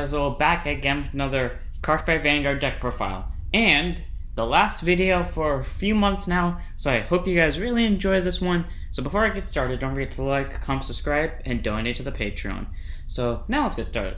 Iseult back again with another Card 5 Vanguard deck profile. And the last video for a few months now, so I hope you guys really enjoy this one. So before I get started, don't forget to like, comment, subscribe, and donate to the Patreon. So now let's get started.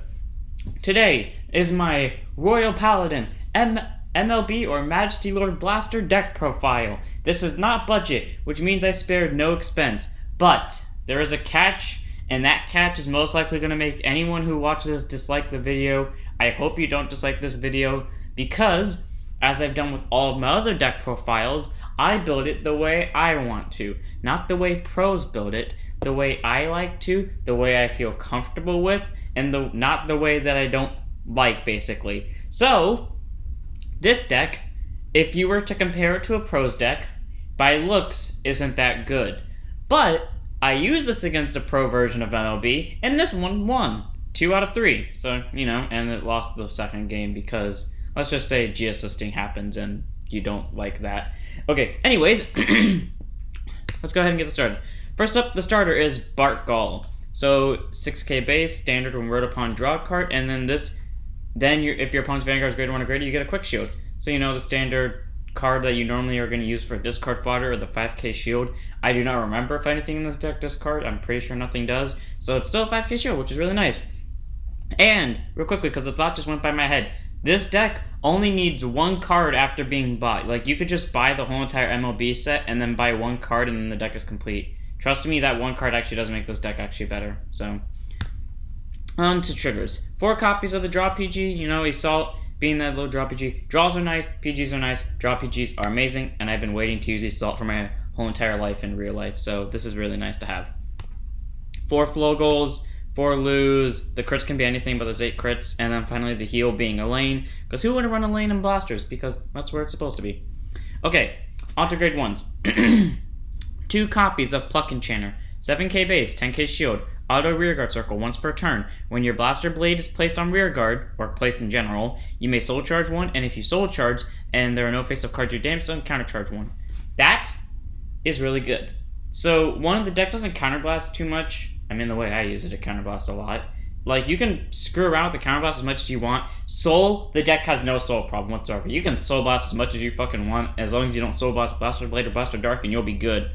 Today is my Royal Paladin MLB or Majesty Lord Blaster deck profile. This is not budget, which means I spared no expense. But there is a catch, and that catch is most likely going to make anyone who watches this dislike the video. I hope you don't dislike this video, because as I've done with all of my other deck profiles, I build it the way I want to. Not the way pros build it, the way I like to, the way I feel comfortable with, and not the way that I don't like, basically. So, this deck, if you were to compare it to a pros deck, by looks, isn't that good. But I used this against a pro version of MLB, and this one won 2 out of 3. So, and it lost the second game because, let's just say, G-assisting happens and you don't like that. Okay, anyways, let's go ahead and get started. First up, the starter is Bartgall. So, 6k base, standard when wrote upon draw a card, and then if your opponent's Vanguard is greater 1 or greater, you get a quick shield. So, the standard card that you normally are going to use for discard fodder or the 5k shield. I do not remember if anything in this deck discard. I'm pretty sure nothing does. So it's still a 5k shield, which is really nice. And, real quickly, because the thought just went by my head, this deck only needs 1 card after being bought. Like, you could just buy the whole entire MLB set and then buy 1 card and then the deck is complete. Trust me, that 1 card actually does make this deck actually better. So, on to triggers. 4 copies of the Draw PG, Iseult being that little Draw PG. Draws are nice, PGs are nice, Draw PGs are amazing, and I've been waiting to use Iseult for my whole entire life in real life, so this is really nice to have. 4 flow goals, 4 lose, the crits can be anything but there's 8 crits, and then finally the heal being Elaine, because who wouldn't run Elaine in blasters, because that's where it's supposed to be. Okay, on to grade 1s. 2 copies of Pluck Enchanter, 7k base, 10k shield, auto rearguard circle once per turn. When your blaster blade is placed on rearguard, or placed in general, you may soul charge 1, and if you soul charge and there are no face-up cards you damage, then counter charge 1. That is really good. So, one, the deck doesn't counterblast too much. I mean, the way I use it counterblast a lot. Like, you can screw around with the counterblast as much as you want. Soul, the deck has no soul problem whatsoever. You can soul blast as much as you fucking want, as long as you don't soul blast Blaster Blade or Blaster Dark, and you'll be good.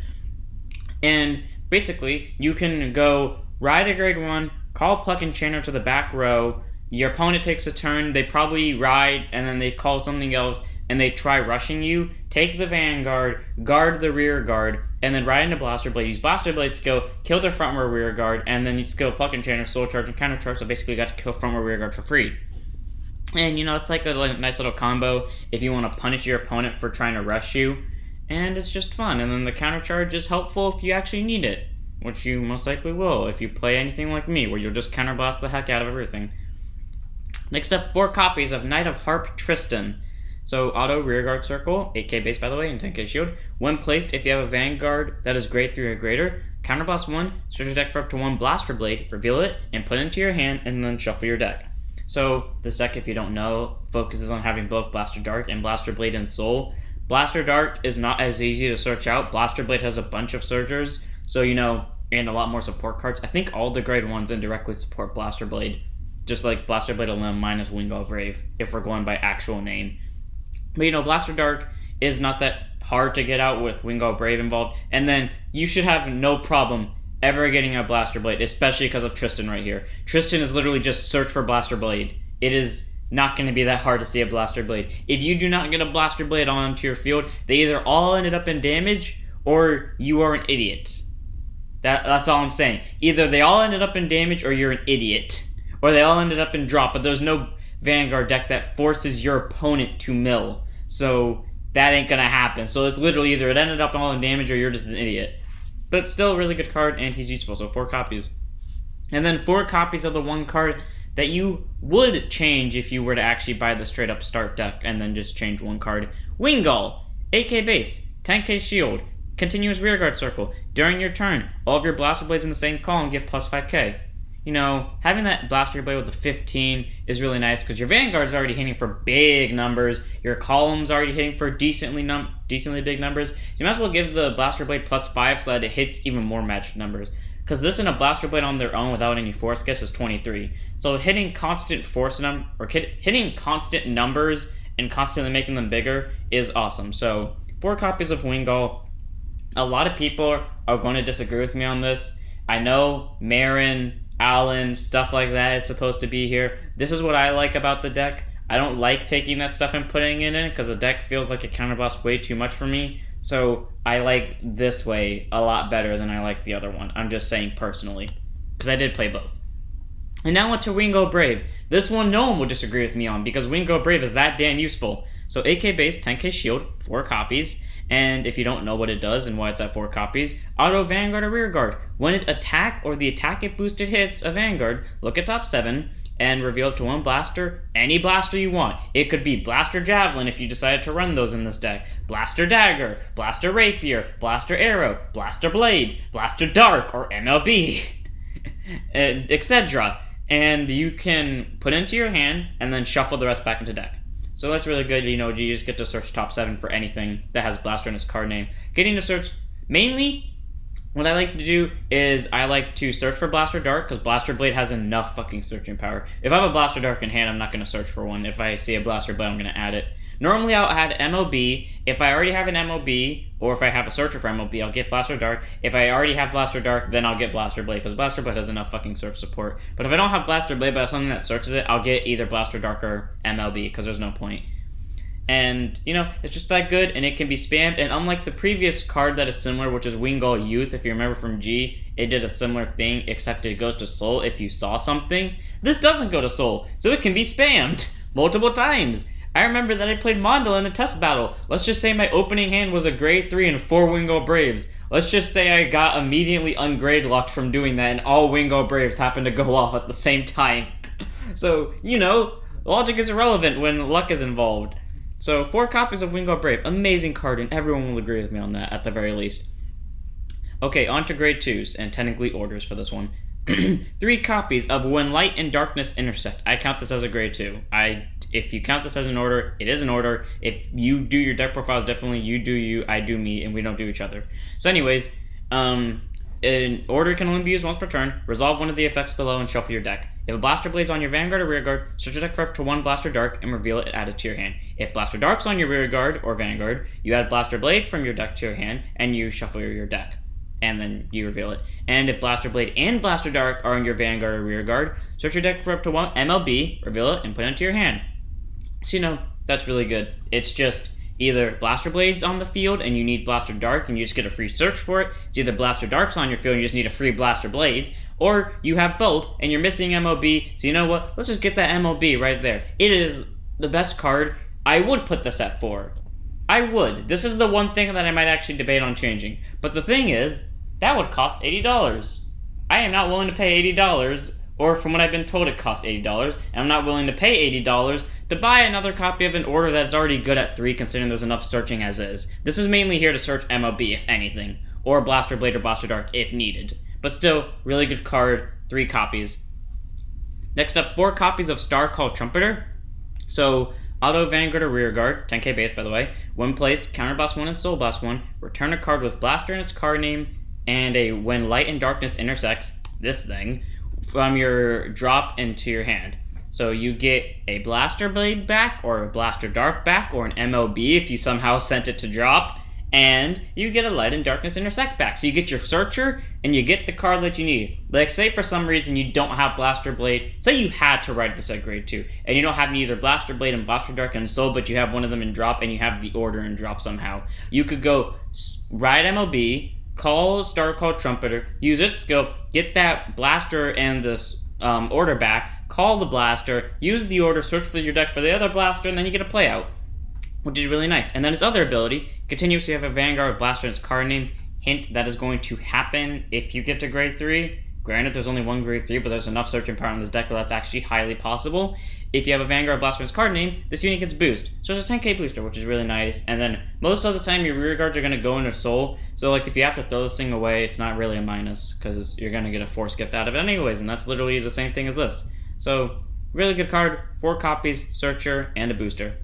And basically, you can go ride a grade 1, call Pluck Enchanter to the back row, your opponent takes a turn, they probably ride, and then they call something else, and they try rushing you, take the Vanguard, guard the rear guard, and then ride into Blaster Blade, use Blaster Blade skill, kill their front row rear guard, and then you skill Pluck Enchanter, soul charge, and counter charge, so basically you got to kill front row rear guard for free. And it's like a nice little combo if you want to punish your opponent for trying to rush you, and it's just fun. And then the counter charge is helpful if you actually need it, which you most likely will if you play anything like me, where you'll just counterblast the heck out of everything. Next up, 4 copies of Knight of Harp Tristan. So, auto rearguard circle, 8k base by the way, and 10k shield. When placed, if you have a Vanguard that is grade 3 or greater, counterblast 1, search your deck for up to 1 Blaster Blade, reveal it, and put it into your hand, and then shuffle your deck. So, this deck, if you don't know, focuses on having both Blaster Dark and Blaster Blade and Soul. Blaster Dark is not as easy to search out. Blaster Blade has a bunch of searchers, so and a lot more support cards. I think all the grade 1s indirectly support Blaster Blade, just like Blaster Blade alone minus Wingal Brave, if we're going by actual name. But Blaster Dark is not that hard to get out with Wingal Brave involved, and then you should have no problem ever getting a Blaster Blade, especially because of Tristan right here. Tristan is literally just search for Blaster Blade. It is not going to be that hard to see a Blaster Blade. If you do not get a Blaster Blade onto your field, they either all ended up in damage, or you are an idiot. That's all I'm saying. Either they all ended up in damage or you're an idiot. Or they all ended up in drop, but there's no Vanguard deck that forces your opponent to mill. So that ain't gonna happen. So it's literally either it ended up all in damage or you're just an idiot. But still a really good card, and he's useful, so 4 copies. And then 4 copies of the 1 card that you would change if you were to actually buy the straight up start deck and then just change 1 card. Wingal, 8k base, 10k shield, continuous rearguard circle. During your turn, all of your Blaster Blades in the same column get plus 5k. Having that Blaster Blade with the 15 is really nice because your Vanguard's already hitting for big numbers. Your column's already hitting for decently big numbers. So you might as well give the Blaster Blade plus 5 so that it hits even more matched numbers. because this and a Blaster Blade on their own without any force gifts is 23. So hitting constant hitting constant numbers and constantly making them bigger is awesome. So 4 copies of Wingal. A lot of people are going to disagree with me on this. I know Marin, Alan, stuff like that is supposed to be here. This is what I like about the deck. I don't like taking that stuff and putting it in because the deck feels like it counterblasts way too much for me. So I like this way a lot better than I like the other one. I'm just saying personally, because I did play both. And now on to Wingal Brave. This one no one will disagree with me on because Wingal Brave is that damn useful. So 8k base, 10k shield, 4 copies. And if you don't know what it does and why it's at 4 copies, auto Vanguard or Rearguard. When it attack or the attack it boosted hits a Vanguard, look at top 7 and reveal it to 1 blaster, any blaster you want. It could be Blaster Javelin if you decided to run those in this deck, Blaster Dagger, Blaster Rapier, Blaster Arrow, Blaster Blade, Blaster Dark or MLB, etc. And you can put it into your hand and then shuffle the rest back into deck. So that's really good, you just get to search top 7 for anything that has Blaster in its card name. Getting to search, mainly, what I like to do is I like to search for Blaster Dark, because Blaster Blade has enough fucking searching power. If I have a Blaster Dark in hand, I'm not going to search for one. If I see a Blaster Blade, I'm going to add it. Normally, I'll add MLB. If I already have an MLB, or if I have a searcher for MLB, I'll get Blaster Dark. If I already have Blaster Dark, then I'll get Blaster Blade, because Blaster Blade has enough fucking search support. But if I don't have Blaster Blade, but I have something that searches it, I'll get either Blaster Dark or MLB, because there's no point. And, it's just that good, and it can be spammed. And unlike the previous card that is similar, which is Wingal Youth, if you remember from G, it did a similar thing, except it goes to Soul if you saw something. This doesn't go to Soul, so it can be spammed multiple times. I remember that I played Mondel in a test battle. Let's just say my opening hand was a grade 3 and 4 Wingal Braves. Let's just say I got immediately ungrade locked from doing that, and all Wingal Braves happened to go off at the same time. So, logic is irrelevant when luck is involved. So, 4 copies of Wingal Brave. Amazing card, and everyone will agree with me on that, at the very least. Okay, on to grade 2s, and technically orders for this one. 3 copies of When Light and Darkness Intersect. I count this as a grade 2. If you count this as an order, it is an order. If you do your deck profiles, definitely you do you, I do me, and we don't do each other. So anyways, an order can only be used once per turn. Resolve one of the effects below and shuffle your deck. If a Blaster Blade's on your Vanguard or Rearguard, search your deck for up to 1 Blaster Dark and reveal it and add it to your hand. If Blaster Dark's on your Rearguard or Vanguard, you add Blaster Blade from your deck to your hand and you shuffle your deck. And then you reveal it. And if Blaster Blade and Blaster Dark are on your Vanguard or Rearguard, search your deck for up to 1 MLB, reveal it, and put it into your hand. So, that's really good. It's just either Blaster Blade's on the field and you need Blaster Dark and you just get a free search for it. It's either Blaster Dark's on your field and you just need a free Blaster Blade. Or you have both and you're missing MLB. So you know what? Let's just get that MLB right there. It is the best card. I would put this at 4. I would. This is the one thing that I might actually debate on changing. But the thing is, that would cost $80. I am not willing to pay $80, or from what I've been told it costs $80, and I'm not willing to pay $80 to buy another copy of an order that's already good at 3, considering there's enough searching as is. This is mainly here to search MLB, if anything, or Blaster Blade or Blaster Dark if needed. But still, really good card, 3 copies. Next up, 4 copies of Star called Trumpeter. So, auto Vanguard or Rearguard, 10k base by the way. When placed, Counterblast 1 and Soul Blast 1. Return a card with Blaster in its card name and a When Light and Darkness Intersects, this thing, from your drop into your hand. So you get a Blaster Blade back, or a Blaster Dark back, or an MLB if you somehow sent it to drop, and you get a Light and Darkness Intersect back. So you get your Searcher, and you get the card that you need. Like, say for some reason you don't have Blaster Blade, say you had to write this at grade 2, and you don't have neither Blaster Blade and Blaster Dark and Soul, but you have one of them in drop, and you have the order in drop somehow. You could go ride MLB, call Star called Trumpeter, use its skill, get that Blaster and the order back, call the Blaster, use the order, search for your deck for the other Blaster, and then you get a play out, which is really nice. And then his other ability, continuously have a Vanguard Blaster in its card name. Hint, that is going to happen if you get to grade 3. Granted, there's only one grade 3, but there's enough searching power in this deck where that's actually highly possible. If you have a Vanguard Blaster in its card name, this unit gets boost. So it's a 10k booster, which is really nice. And then most of the time, your rear guards are going to go into Soul. So like if you have to throw this thing away, it's not really a minus, because you're going to get a force gift out of it anyways, and that's literally the same thing as this. So, really good card, 4 copies, Searcher, and a booster.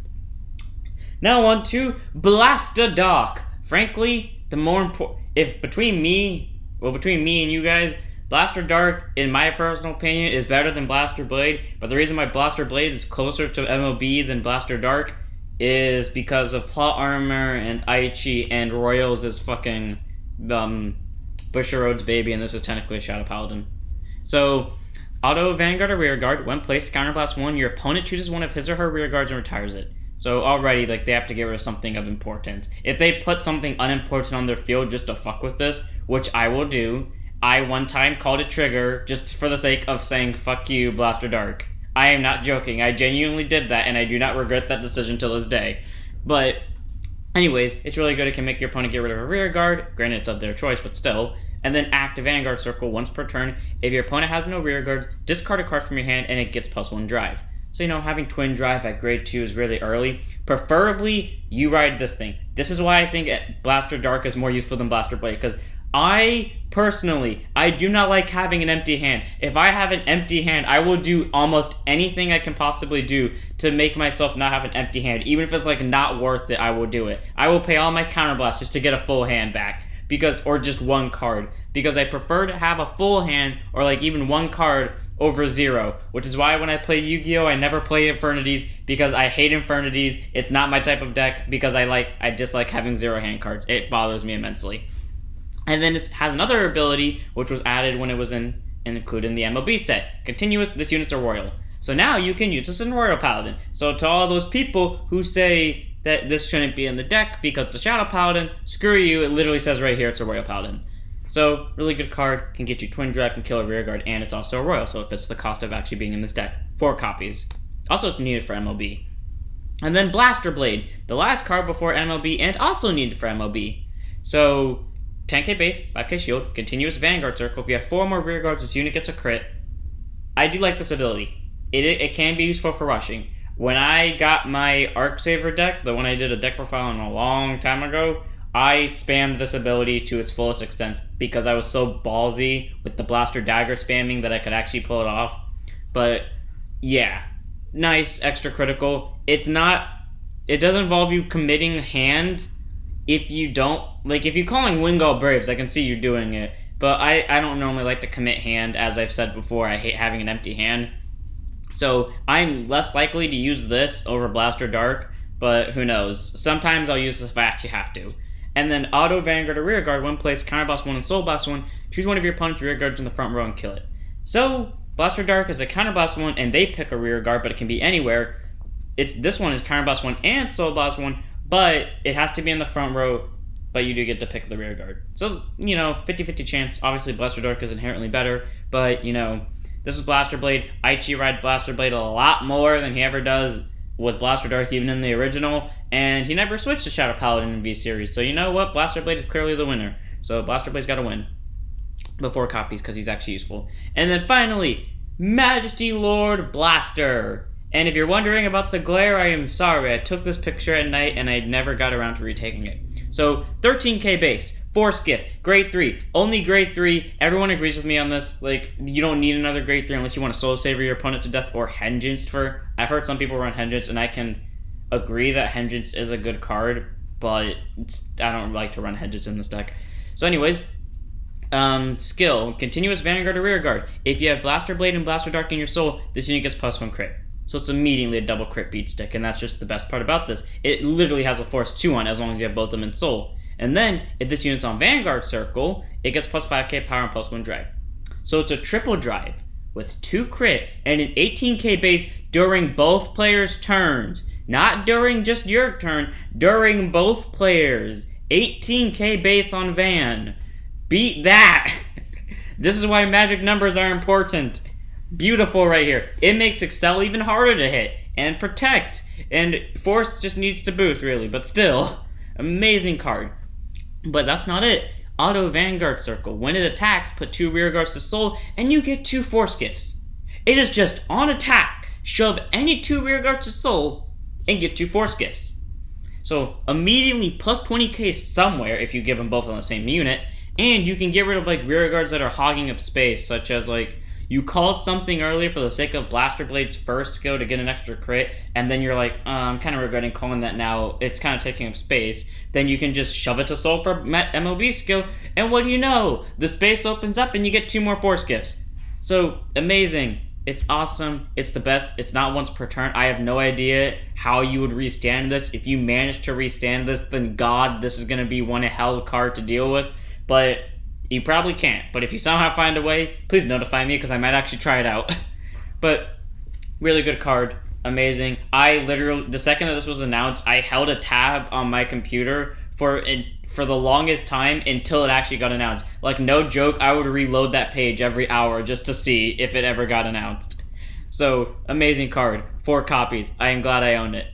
Now on to Blaster Dark. Frankly, the more important, between me and you guys, Blaster Dark, in my personal opinion, is better than Blaster Blade, but the reason why Blaster Blade is closer to MLB than Blaster Dark is because of plot armor and Aichi and Royals is fucking Bushiroad's baby, and this is technically a Shadow Paladin. So, auto Vanguard or Rearguard, when placed, counterblast 1, your opponent chooses one of his or her rearguards and retires it. So already, like, they have to get rid of something of importance. If they put something unimportant on their field just to fuck with this, which I will do, I one time called it trigger just for the sake of saying, fuck you, Blaster Dark. I am not joking. I genuinely did that, and I do not regret that decision till this day. But, anyways, it's really good. It can make your opponent get rid of a rearguard. Granted, it's of their choice, but still. And then active Vanguard Circle once per turn. If your opponent has no rearguards, discard a card from your hand, and it gets +1 drive. So, having Twin Drive at grade 2 is really early. Preferably, you ride this thing. This is why I think Blaster Dark is more useful than Blaster Blade, because I do not like having an empty hand. If I have an empty hand, I will do almost anything I can possibly do to make myself not have an empty hand. Even if it's, not worth it, I will do it. I will pay all my counterblasts just to get a full hand back. Or just one card, because I prefer to have a full hand, or even one card over 0, which is why when I play Yu-Gi-Oh! I never play Infernities, because I hate Infernities. It's not my type of deck, because I dislike having 0 hand cards. It bothers me immensely. And then it has another ability, which was added when it was included in the MLB set. Continuous, this unit's a Royal. So now you can use this in Royal Paladin. So to all those people who say that this shouldn't be in the deck because it's a Shadow Paladin, screw you, it literally says right here it's a Royal Paladin. So, really good card, can get you Twin Drive, can kill a rearguard, and it's also a Royal, so it fits the cost of actually being in this deck. 4 copies. Also, it's needed for MLB. And then Blaster Blade, the last card before MLB, and also needed for MLB. So, 10k base, 5k shield, continuous Vanguard Circle. If you have 4 more rearguards, this unit gets a crit. I do like this ability. It can be useful for rushing. When I got my Arc Saver deck, the one I did a deck profile on a long time ago, I spammed this ability to its fullest extent because I was so ballsy with the Blaster Dagger spamming that I could actually pull it off. But, yeah. Nice, extra critical. It doesn't involve you committing hand if you don't, if you're calling Wingal Braves, I can see you doing it. But I don't normally like to commit hand, as I've said before, I hate having an empty hand. So I'm less likely to use this over Blaster Dark, but who knows. Sometimes I'll use this if I actually have to. And then Auto Vanguard or Rearguard, when placed, Counterblast 1 and Soul Blast 1, choose one of your opponent's rearguards in the front row and kill it. So, Blaster Dark is a Counterblast 1, and they pick a rearguard, but it can be anywhere. This one is Counterblast 1 and Soul Blast 1, but it has to be in the front row, but you do get to pick the rearguard. So, 50-50 chance. Obviously, Blaster Dark is inherently better, but, this is Blaster Blade. Aichi rides Blaster Blade a lot more than he ever does with Blaster Dark, even in the original. And he never switched to Shadow Paladin in V-Series. So you know what? Blaster Blade is clearly the winner. So Blaster Blade's got to win. But 4 copies because he's actually useful. And then finally, Majesty Lord Blaster. And if you're wondering about the glare, I am sorry. I took this picture at night and I never got around to retaking it. So 13k base. 4 skiff, grade 3, only grade 3, everyone agrees with me on this, you don't need another grade 3 unless you want to soul saver your opponent to death or Hengeance I've heard some people run Hengeance, and I can agree that Hengeance is a good card, but I don't like to run Hengeance in this deck. So anyways, skill, continuous Vanguard or Rearguard. If you have Blaster Blade and Blaster Dark in your soul, this unit gets +1 crit. So it's immediately a double crit beat stick, and that's just the best part about this. It literally has a force 2 on as long as you have both of them in soul. And then, if this unit's on Vanguard Circle, it gets +5k power and +1 drive. So it's a triple drive with 2 crit and an 18k base during both players' turns. Not during just your turn, during both players. 18k base on Van. Beat that! This is why magic numbers are important. Beautiful right here. It makes Excel even harder to hit and protect. And Force just needs to boost, really, but still. Amazing card. But that's not it. Auto Vanguard Circle. When it attacks, put 2 rearguards to soul, and you get 2 force gifts. It is just on attack, shove any 2 rearguards to soul, and get 2 force gifts. So immediately plus 20k somewhere if you give them both on the same unit, and you can get rid of rearguards that are hogging up space, such as you called something earlier for the sake of Blaster Blade's first skill to get an extra crit, and then you're like, I'm kind of regretting calling that now, it's kind of taking up space, then you can just shove it to Soul for MLB skill, and what do you know? The space opens up and you get 2 more Force Gifts. So, amazing. It's awesome. It's the best. It's not once per turn. I have no idea how you would restand this. If you manage to restand this, then God, this is going to be one hell card to deal with. But you probably can't. But if you somehow find a way, please notify me because I might actually try it out. But really good card. Amazing. I literally, the second that this was announced, I held a tab on my computer for the longest time until it actually got announced. Like, no joke, I would reload that page every hour just to see if it ever got announced. So, amazing card. 4 copies. I am glad I owned it.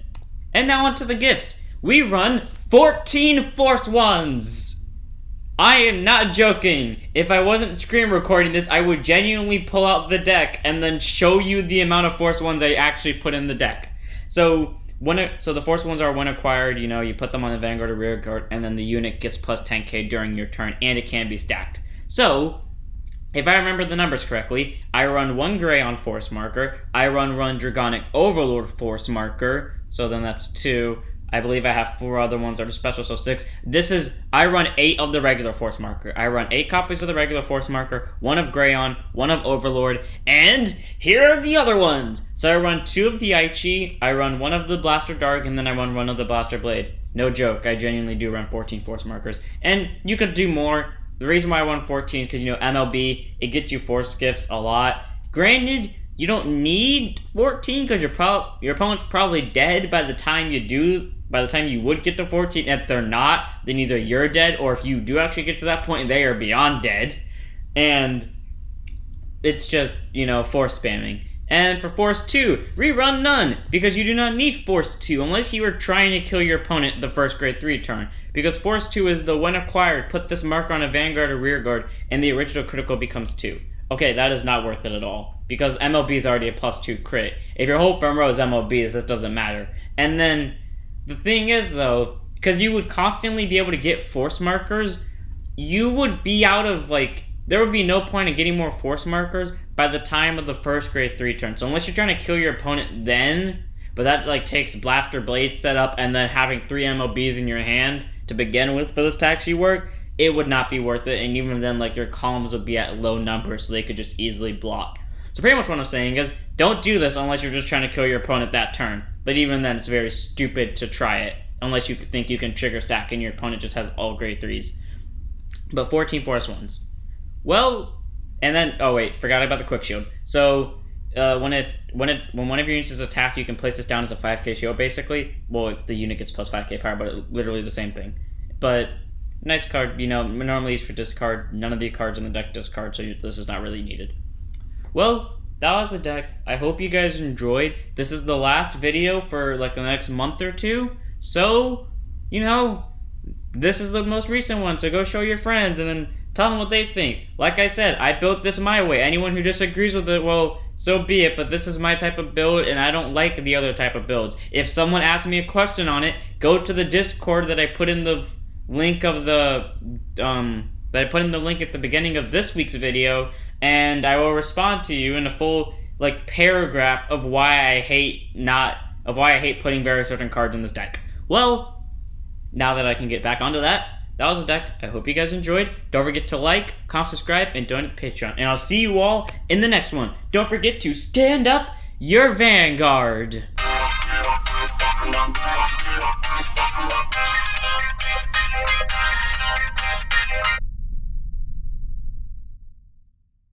And now onto the gifts. We run 14 Force Ones! I am not joking. If I wasn't screen recording this, I would genuinely pull out the deck and then show you the amount of Force Ones I actually put in the deck. So the Force Ones are when acquired, you put them on the Vanguard or Rear Guard, and then the unit gets plus 10k during your turn, and it can be stacked. So, if I remember the numbers correctly, I run 1 Greyon Force Marker, I run Dragonic Overlord Force Marker, so then that's 2. I believe I have 4 other ones that are special, so 6. I run 8 of the regular Force Marker. I run 8 copies of the regular Force Marker, 1 of Greyon, 1 of Overlord, and here are the other ones! So I run 2 of the Aichi, I run 1 of the Blaster Dark, and then I run 1 of the Blaster Blade. No joke, I genuinely do run 14 Force Markers. And you could do more. The reason why I run 14 is because, MLB, it gets you Force Gifts a lot. Granted, you don't need 14 because your opponent's probably dead by the time you would get to 14. If they're not, then either you're dead, or if you do actually get to that point, they are beyond dead. And it's just, Force spamming. And for Force 2, rerun none, because you do not need Force 2 unless you are trying to kill your opponent the first grade 3 turn. Because Force 2 is the when acquired, put this marker on a Vanguard or Rear Guard, and the original critical becomes 2. Okay, that is not worth it at all, because MLB is already a plus 2 crit. If your whole front row is MLB, this doesn't matter. And then, the thing is though, because you would constantly be able to get Force Markers, you would be out of, there would be no point in getting more Force Markers by the time of the first grade 3 turn. So unless you're trying to kill your opponent then, but that takes Blaster Blade setup and then having 3 MLBs in your hand to begin with for this to actually work, it would not be worth it, and even then, your columns would be at low numbers, so they could just easily block. So pretty much what I'm saying is, don't do this unless you're just trying to kill your opponent that turn. But even then, it's very stupid to try it, unless you think you can trigger stack and your opponent just has all grade 3s. But 14 Force Ones. Well, and then, oh wait, forgot about the Quick Shield. So, when one of your units is attacked, you can place this down as a 5k shield, basically. Well, the unit gets plus 5k power, but it's literally the same thing. But nice card, normally used for discard. None of the cards in the deck discard, so this is not really needed. Well, that was the deck. I hope you guys enjoyed. This is the last video for the next month or 2. So, this is the most recent one, so go show your friends and then tell them what they think. Like I said, I built this my way. Anyone who disagrees with it, well, so be it, but this is my type of build, and I don't like the other type of builds. If someone asks me a question on it, go to the Discord that I put in the link of the at the beginning of this week's video, and I will respond to you in a full paragraph of why I hate putting various certain cards in this deck. Well, now that I can get back onto that was the deck. I hope you guys enjoyed. Don't forget to like, comment, subscribe, and donate to the Patreon. And I'll see you all in the next one. Don't forget to stand up your Vanguard.